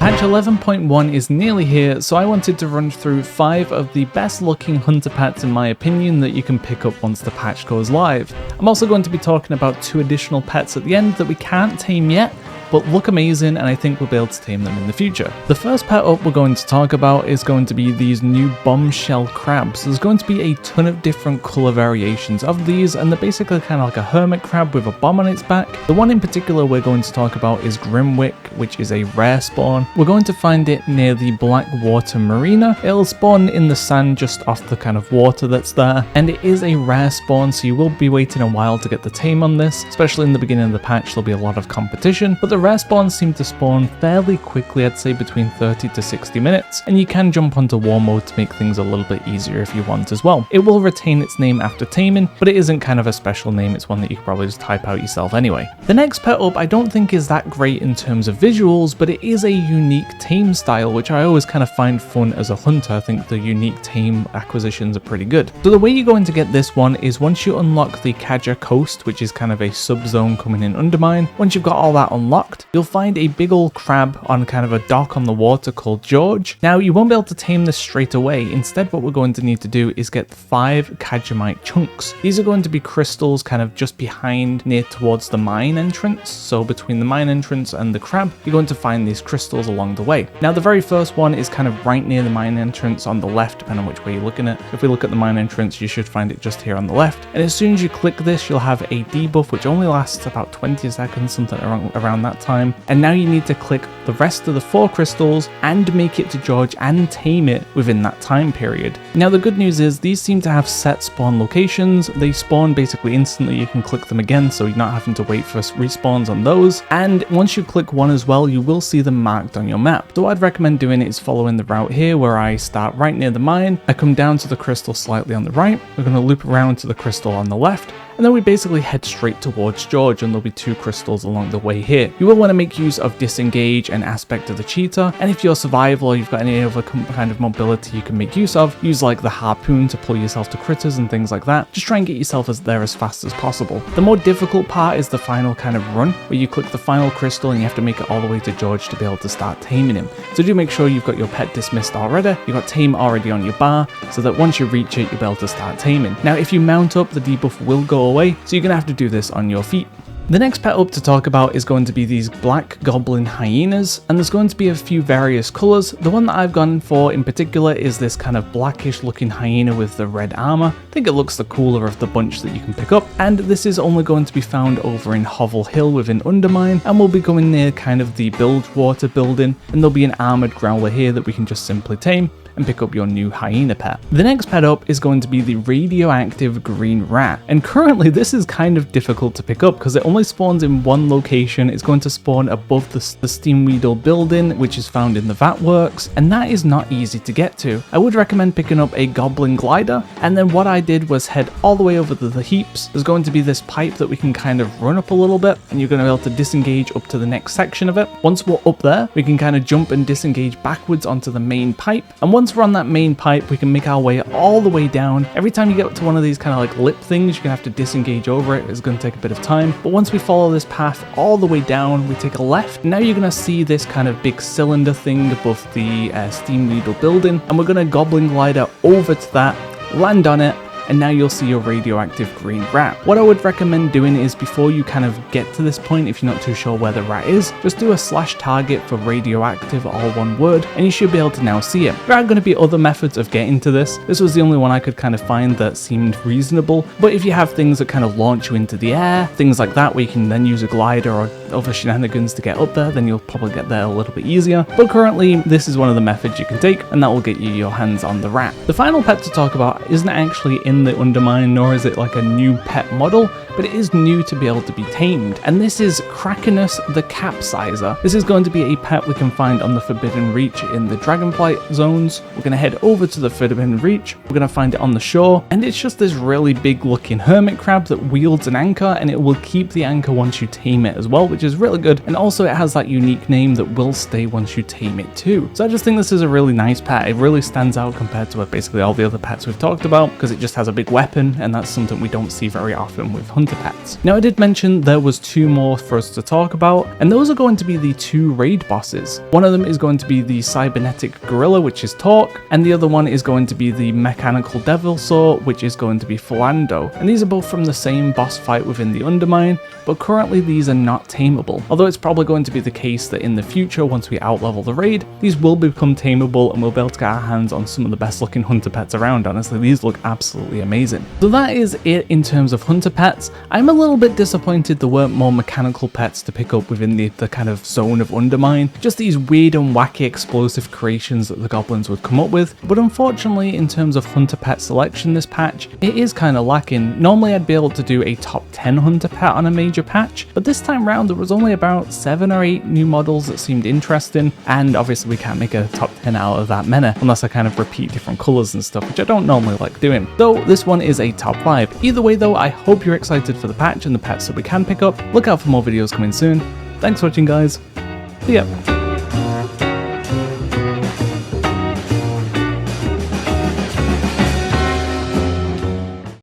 Patch 11.1 is nearly here, so I wanted to run through 5 of the best looking hunter pets in my opinion that you can pick up once the patch goes live. I'm also going to be talking about 2 additional pets at the end that we can't tame yet, but look amazing and I think we'll be able to tame them in the future. The first pet up we're going to talk about is going to be these new bombshell crabs. There's going to be a ton of different colour variations of these, and they're basically kind of like a hermit crab with a bomb on its back. The one in particular we're going to talk about is Grimewick, which is a rare spawn. We're going to find it near the Blackwater Marina. It'll spawn in the sand just off the kind of water that's there, and it is a rare spawn, so you will be waiting a while to get the tame on this, especially in the beginning of the patch. There'll be a lot of competition, but the rare spawns seem to spawn fairly quickly, I'd say between 30 to 60 minutes, and you can jump onto war mode to make things a little bit easier if you want as well. It will retain its name after taming, but it isn't kind of a special name, it's one that you could probably just type out yourself anyway. The next pet up I don't think is that great in terms of visuals, but it is a unique tame style, which I always kind of find fun as a hunter. I think the unique tame acquisitions are pretty good. So the way you're going to get this one is once you unlock the Kaja Coast, which is kind of a sub-zone coming in Undermine. Once you've got all that unlocked, you'll find a big old crab on kind of a dock on the water called George. Now you won't be able to tame this straight away. Instead what we're going to need to do is get 5 Kajamite chunks. These are going to be crystals kind of just behind near towards the mine entrance. So between the mine entrance and the crab, you're going to find these crystals along the way. Now the very first one is kind of right near the mine entrance on the left, depending on which way you're looking at. If we look at the mine entrance, you should find it just here on the left. And as soon as you click this, you'll have a debuff which only lasts about 20 seconds, something around that time. And now you need to click the rest of the 4 crystals and make it to George and tame it within that time period. Now the good news is these seem to have set spawn locations. They spawn basically instantly. You can click them again, so you're not having to wait for respawns on those. And once you click one as well, you will see them marked on your map. So what I'd recommend doing is following the route here where I start right near the mine. I come down to the crystal slightly on the right. We're going to loop around to the crystal on the left. And then we basically head straight towards George, and there'll be 2 crystals along the way here. You will want to make use of disengage and aspect of the cheetah, and if you're survival or you've got any other kind of mobility you can make use of, use like the harpoon to pull yourself to critters and things like that. Just try and get yourself there as fast as possible. The more difficult part is the final kind of run, where you click the final crystal and you have to make it all the way to George to be able to start taming him. So do make sure you've got your pet dismissed already, you've got tame already on your bar, so that once you reach it, you'll be able to start taming. Now if you mount up, the debuff will go away, so you're going to have to do this on your feet. The next pet up to talk about is going to be these black goblin hyenas, and there's going to be a few various colours. The one that I've gone for in particular is this kind of blackish looking hyena with the red armour. I think it looks the cooler of the bunch that you can pick up, and this is only going to be found over in Hovel Hill within Undermine, and we'll be going near kind of the Bilgewater building, and there'll be an armoured growler here that we can just simply tame and pick up your new hyena pet. The next pet up is going to be the radioactive green rat, and currently this is kind of difficult to pick up because it only spawns in one location. It's going to spawn above the Steamweedle building, which is found in the Vat Works, and that is not easy to get to. I would recommend picking up a goblin glider, and then what I did was head all the way over to the heaps. There's going to be this pipe that we can kind of run up a little bit, and you're going to be able to disengage up to the next section of it. Once we're up there, we can kind of jump and disengage backwards onto the main pipe, and once we're on that main pipe, we can make our way all the way down. Every time you get to one of these kind of like lip things, you're gonna have to disengage over it. It's gonna take a bit of time, but once we follow this path all the way down, we take a left. Now you're gonna see this kind of big cylinder thing above the Steamweedle building, and we're gonna goblin glider over to that, land on it, and now you'll see your radioactive green rat. What I would recommend doing is before you kind of get to this point, if you're not too sure where the rat is, just do a /target for radioactive, all one word, and you should be able to now see it. There are going to be other methods of getting to this. This was the only one I could kind of find that seemed reasonable, but if you have things that kind of launch you into the air, things like that where you can then use a glider or other shenanigans to get up there, then you'll probably get there a little bit easier. But currently, this is one of the methods you can take, and that will get you your hands on the rat. The final pet to talk about isn't actually in the Undermine, nor is it like a new pet model, but it is new to be able to be tamed, and this is Karkinus the Capsizer. This is going to be a pet we can find on the Forbidden Reach in the Dragonflight zones. We're going to head over to the Forbidden Reach, we're going to find it on the shore, and it's just this really big looking hermit crab that wields an anchor, and it will keep the anchor once you tame it as well, which is really good, and also it has that unique name that will stay once you tame it too. So I just think this is a really nice pet. It really stands out compared to basically all the other pets we've talked about, because it just has a big weapon, and that's something we don't see very often with hunters. hunter pets. Now I did mention there was 2 more for us to talk about, and those are going to be the 2 raid bosses. One of them is going to be the cybernetic gorilla, which is Torque, and the other one is going to be the mechanical devil saw, which is going to be Philando. And these are both from the same boss fight within the Undermine, but currently these are not tameable. Although it's probably going to be the case that in the future, once we outlevel the raid, these will become tameable and we'll be able to get our hands on some of the best looking hunter pets around. Honestly, these look absolutely amazing. So that is it in terms of hunter pets. I'm a little bit disappointed there weren't more mechanical pets to pick up within the kind of zone of Undermine. Just these weird and wacky explosive creations that the goblins would come up with. But unfortunately, in terms of hunter pet selection this patch, it is kind of lacking. Normally I'd be able to do a top 10 hunter pet on a major patch, but this time round there was only about 7 or 8 new models that seemed interesting, and obviously we can't make a top 10 out of that many unless I kind of repeat different colours and stuff, which I don't normally like doing. Though this one is a top 5. Either way though, I hope you're excited for the patch and the pets that we can pick up. Look out for more videos coming soon. Thanks for watching guys. See ya.